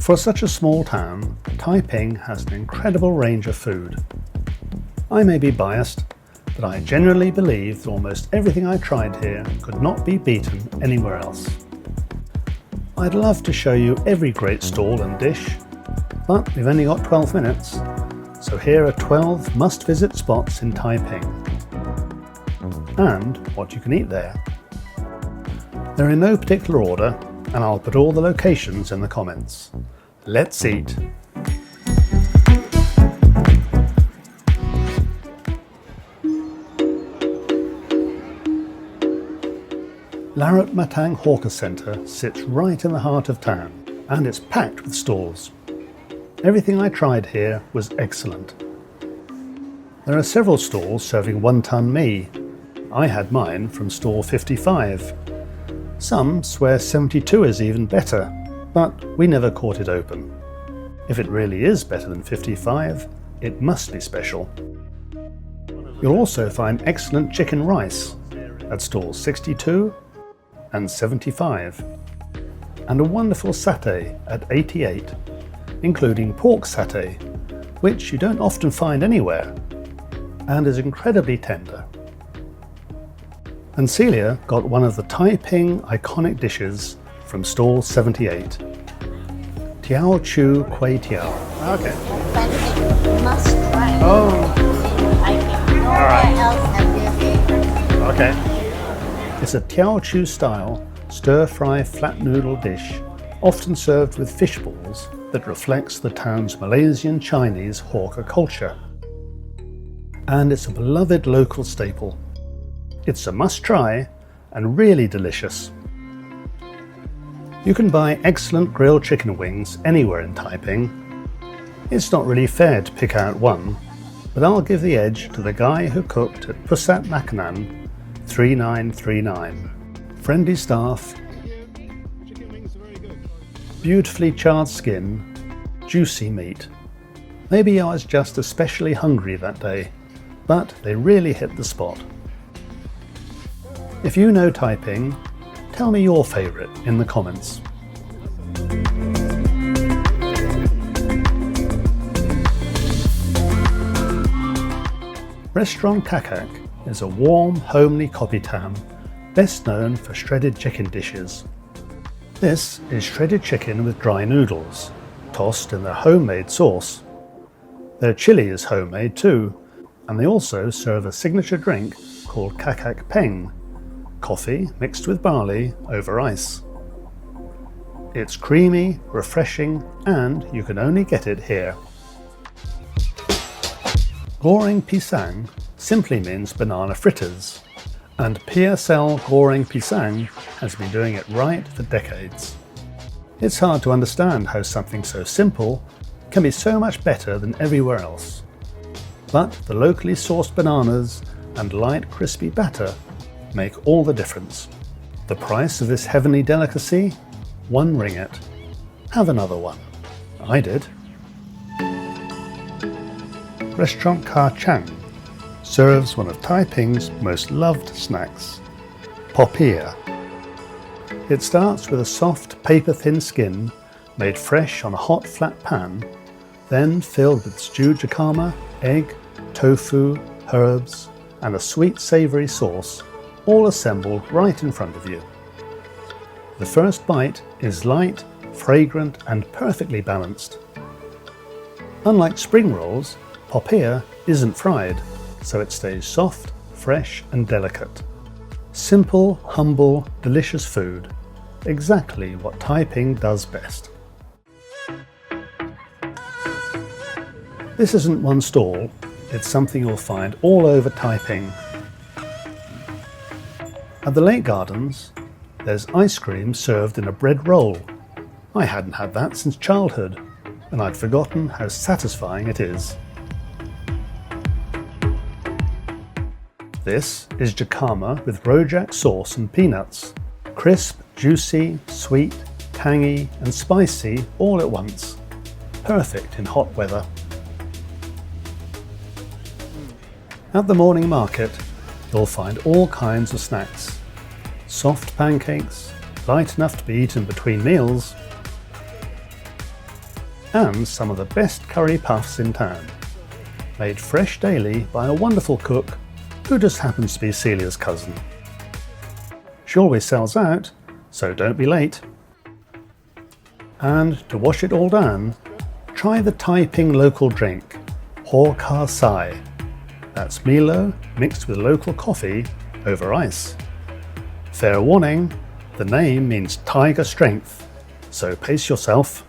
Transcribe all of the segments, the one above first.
For such a small town, Taiping has an incredible range of food. I may be biased, but I genuinely believe that almost everything I tried here could not be beaten anywhere else. I'd love to show you every great stall and dish, but we've only got 12 minutes, so here are 12 must-visit spots in Taiping, and what you can eat there. They're in no particular order, and I'll put all the locations in the comments. Let's eat! Larut Matang Hawker Centre sits right in the heart of town, and it's packed with stalls. Everything I tried here was excellent. There are several stalls serving wonton mee. I had mine from stall 55. Some swear 72 is even better, but we never caught it open. If it really is better than 55, it must be special. You'll also find excellent chicken rice at stalls 62 and 75, and a wonderful satay at 88, including pork satay, which you don't often find anywhere, and is incredibly tender. And Celia got one of the Taiping iconic dishes from stall 78. Teow Chu Kway Teow. Okay. Must try. Oh. Nowhere else have their favorite. Okay. It's a Teow Chu style stir-fry flat noodle dish, often served with fish balls, that reflects the town's Malaysian Chinese hawker culture. And it's a beloved local staple. It's a must-try and really delicious. You can buy excellent grilled chicken wings anywhere in Taiping. It's not really fair to pick out one, but I'll give the edge to the guy who cooked at Pusat Makanan 3939. Friendly staff, beautifully charred skin, juicy meat. Maybe I was just especially hungry that day, but they really hit the spot. If you know Taiping, tell me your favourite in the comments. Restoran Kakak is a warm, homely kopitiam, best known for shredded chicken dishes. This is shredded chicken with dry noodles, tossed in their homemade sauce. Their chilli is homemade too, and they also serve a signature drink called Kakak Peng, coffee mixed with barley over ice. It's creamy, refreshing, and you can only get it here. Goreng Pisang simply means banana fritters, and PSL Goreng Pisang has been doing it right for decades. It's hard to understand how something so simple can be so much better than everywhere else. But the locally sourced bananas and light crispy batter make all the difference. The price of this heavenly delicacy? 1 ringgit. Have another one. I did. Restaurant Kachang serves one of Taiping's most loved snacks, Popiah. It starts with a soft paper-thin skin made fresh on a hot flat pan, then filled with stewed jicama, egg, tofu, herbs, and a sweet savoury sauce, all assembled right in front of you. The first bite is light, fragrant, and perfectly balanced. Unlike spring rolls, Popiah isn't fried, so it stays soft, fresh, and delicate. Simple, humble, delicious food. Exactly what Taiping does best. This isn't one stall, it's something you'll find all over Taiping. At the Lake Gardens, there's ice cream served in a bread roll. I hadn't had that since childhood, and I'd forgotten how satisfying it is. This is jicama with rojak sauce and peanuts. Crisp, juicy, sweet, tangy, and spicy all at once. Perfect in hot weather. At the morning market, you'll find all kinds of snacks. Soft pancakes, light enough to be eaten between meals, and some of the best curry puffs in town, made fresh daily by a wonderful cook who just happens to be Celia's cousin. She always sells out, so don't be late. And to wash it all down, try the Taiping local drink, Ho Ka Sai. That's Milo mixed with local coffee over ice. Fair warning, the name means tiger strength, so pace yourself.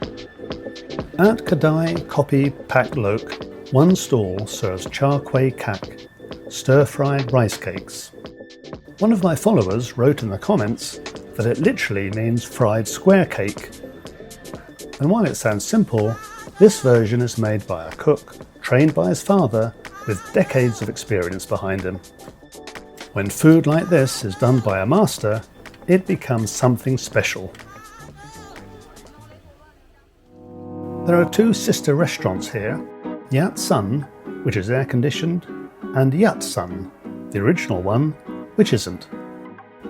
At Kedai Kopi Pak Loke, one stall serves Char Kway Kak, stir-fried rice cakes. One of my followers wrote in the comments that it literally means fried square cake. And while it sounds simple, this version is made by a cook trained by his father with decades of experience behind him. When food like this is done by a master, it becomes something special. There are two sister restaurants here, Yat Sun, which is air-conditioned, and Yat Sun, the original one, which isn't.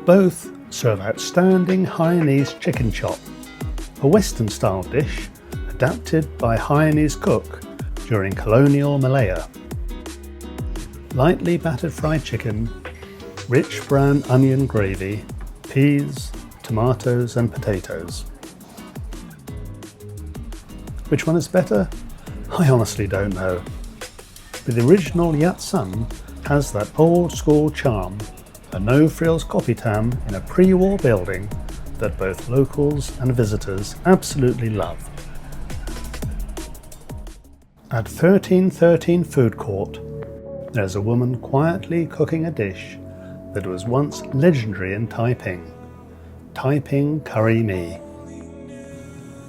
Both serve outstanding Hainanese chicken chop, a Western-style dish adapted by Hainanese cook during colonial Malaya. Lightly battered fried chicken, rich brown onion gravy, peas, tomatoes and potatoes. Which one is better? I honestly don't know. But the original Yat Sun has that old school charm, a no-frills kopitiam in a pre-war building that both locals and visitors absolutely love. At 1313 Food Court, there's a woman quietly cooking a dish that was once legendary in Taiping, Taiping curry mee.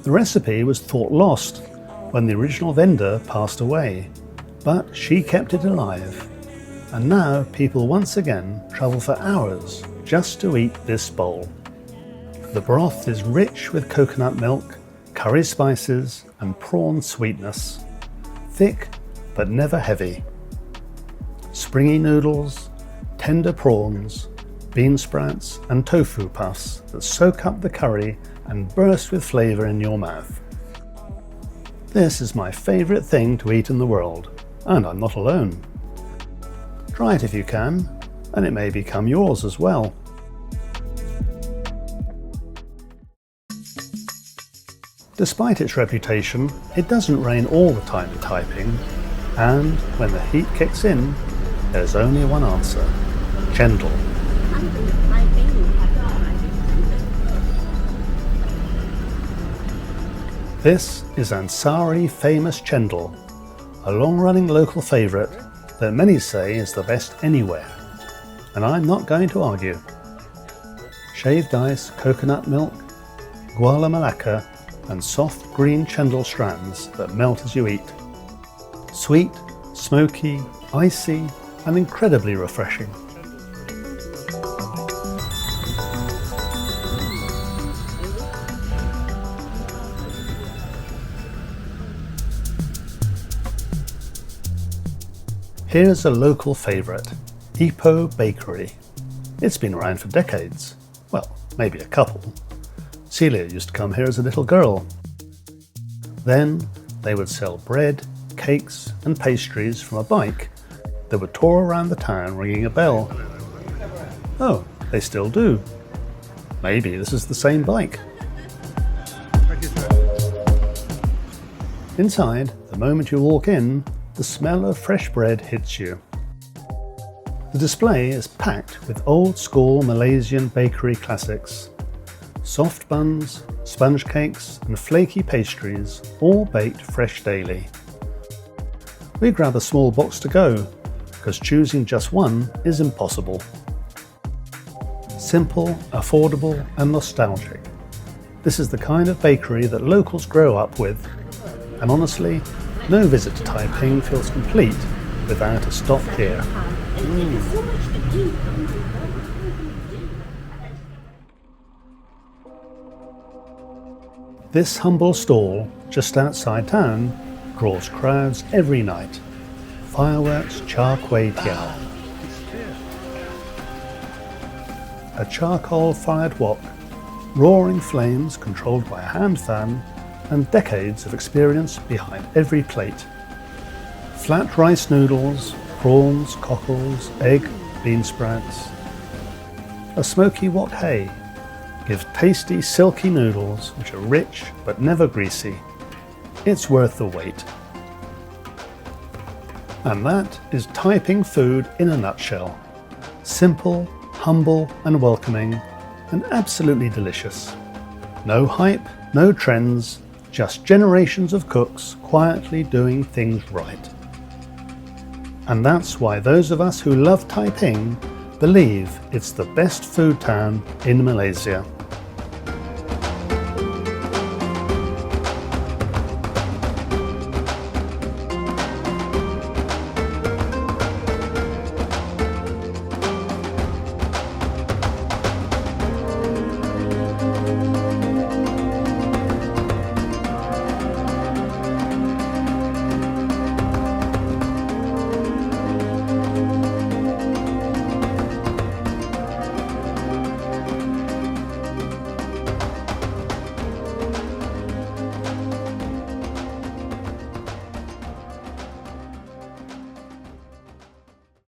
The recipe was thought lost when the original vendor passed away, but she kept it alive, and now people once again travel for hours just to eat this bowl. The broth is rich with coconut milk, curry spices and prawn sweetness, thick but never heavy. Springy noodles, tender prawns, bean sprouts and tofu puffs that soak up the curry and burst with flavour in your mouth. This is my favourite thing to eat in the world, and I'm not alone. Try it if you can, and it may become yours as well. Despite its reputation, it doesn't rain all the time in Taiping, and when the heat kicks in, there's only one answer: Cendol. This is Ansari famous Cendol, a long-running local favourite that many say is the best anywhere, and I'm not going to argue. Shaved ice, coconut milk, guala melaka and soft green Cendol strands that melt as you eat. Sweet, smoky, icy and incredibly refreshing. Here's a local favourite, Ipoh Bakery. It's been around for decades. Well, maybe a couple. Celia used to come here as a little girl. Then they would sell bread, cakes and pastries from a bike that would tour around the town ringing a bell. Oh, they still do. Maybe this is the same bike. Inside, the moment you walk in, the smell of fresh bread hits you. The display is packed with old-school Malaysian bakery classics. Soft buns, sponge cakes and flaky pastries, all baked fresh daily. We grab a small box to go, because choosing just one is impossible. Simple, affordable and nostalgic. This is the kind of bakery that locals grow up with, and honestly, no visit to Taiping feels complete without a stop here. This humble stall, just outside town, draws crowds every night. Fireworks Char Kway Teow. A charcoal-fired wok, roaring flames controlled by a hand fan, and decades of experience behind every plate. Flat rice noodles, prawns, cockles, egg, bean sprouts. A smoky wok hay gives tasty silky noodles which are rich but never greasy. It's worth the wait. And that is Taiping food in a nutshell. Simple, humble and welcoming, and absolutely delicious. No hype, no trends, just generations of cooks quietly doing things right. And that's why those of us who love Taiping believe it's the best food town in Malaysia.